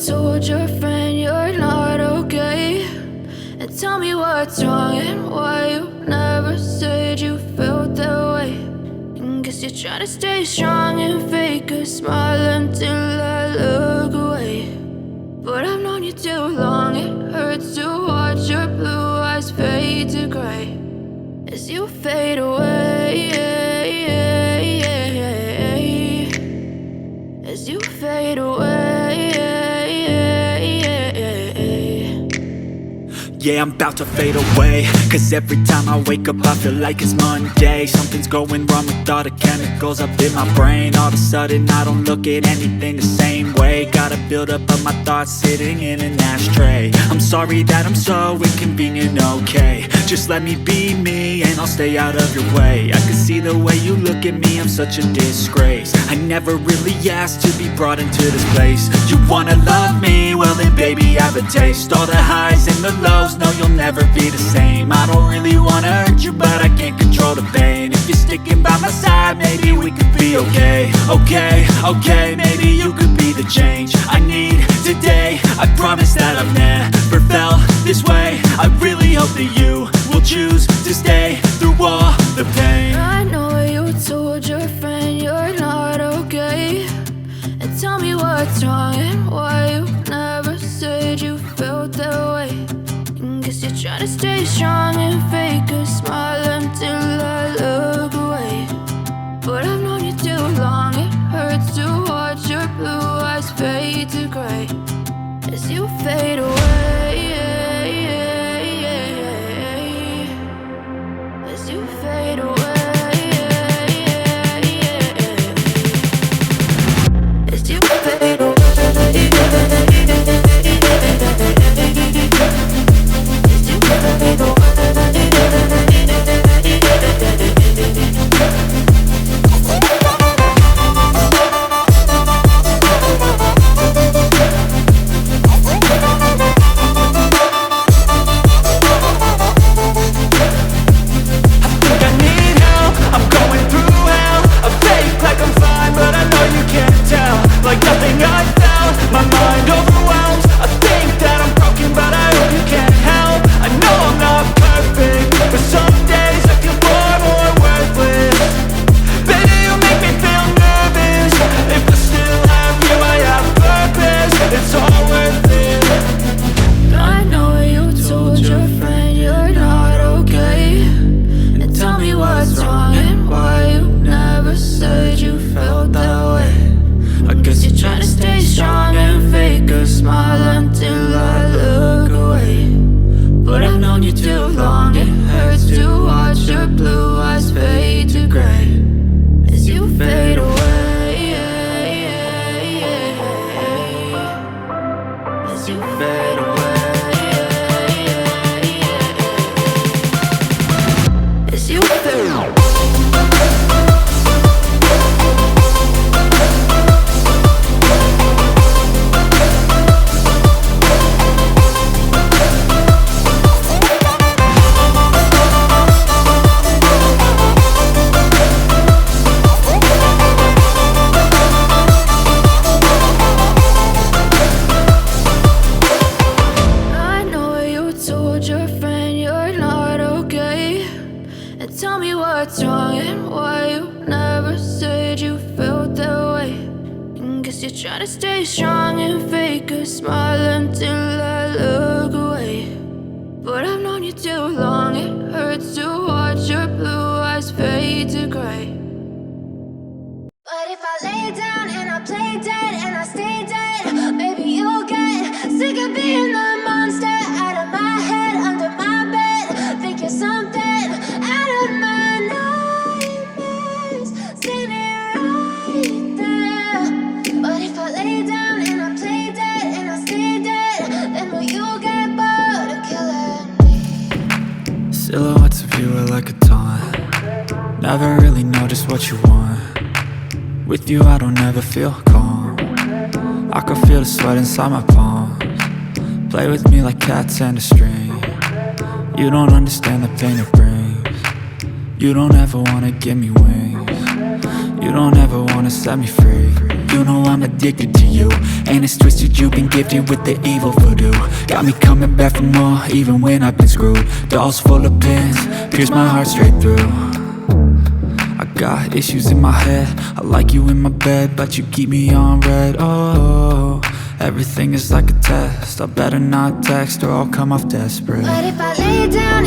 told your friend you're not okay, and tell me what's wrong and why you never said you felt that way. And guess you're trying to stay strong and fake a smile until I look away. But I've known you too long, it hurts to watch your blue eyes fade to gray as you fade away, as you fade away. Yeah, I'm about to fade away, cause every time I wake up I feel like it's Monday. Something's going wrong with all the chemicals up in my brain. All of a sudden I don't look at anything the same way. Gotta build up of my thoughts sitting in an ashtray. I'm sorry that I'm so inconvenient, okay. Just let me be me and I'll stay out of your way. I can see the way you look at me, I'm such a disgrace. I never really asked to be brought into this place. You wanna love me? Well then baby I have a taste. All the highs and the lows, no you'll never be the same. I don't really wanna hurt you but I can't control the pain. If you're sticking by my side maybe we could be okay. Okay, maybe you could be the change I need today. I promise that I've never felt this way. I really hope that you will choose to stay through all the pain. I know you told your friend you're not okay, and tell me what's wrong and why you never said you felt that way. And guess you're trying to stay strong and fake a smile until I look away. But I've known you too long, it hurts to watch your blue eyes fade to gray as you fade away, as you fade away, as you fade away. Try to stay strong and fake a smile until I look away. But I've known you too long, it hurts to watch your blue eyes fade to gray. But if I lay down and I play dead and I stay dead, maybe you'll get sick of being the monster out of my head, under my bed. Think you're something out of my nightmares, seen it right there. But if I lay down and I play dead and I stay dead, then will you get bored of killing me? Silhouettes of you are like a taunt. Never really know just what you want. With you I don't ever feel calm. I can feel the sweat inside my palms. Play with me like cats and a string. You don't understand the pain it brings. You don't ever wanna give me wings. You don't ever wanna set me free. You know I'm addicted to you, and it's twisted, you've been gifted with the evil voodoo. Got me coming back for more, even when I've been screwed. Dolls full of pins, pierce my heart straight through. I got issues in my head, I like you in my bed, but you keep me on red. Oh, everything is like a test, I better not text or I'll come off desperate. But if I lay down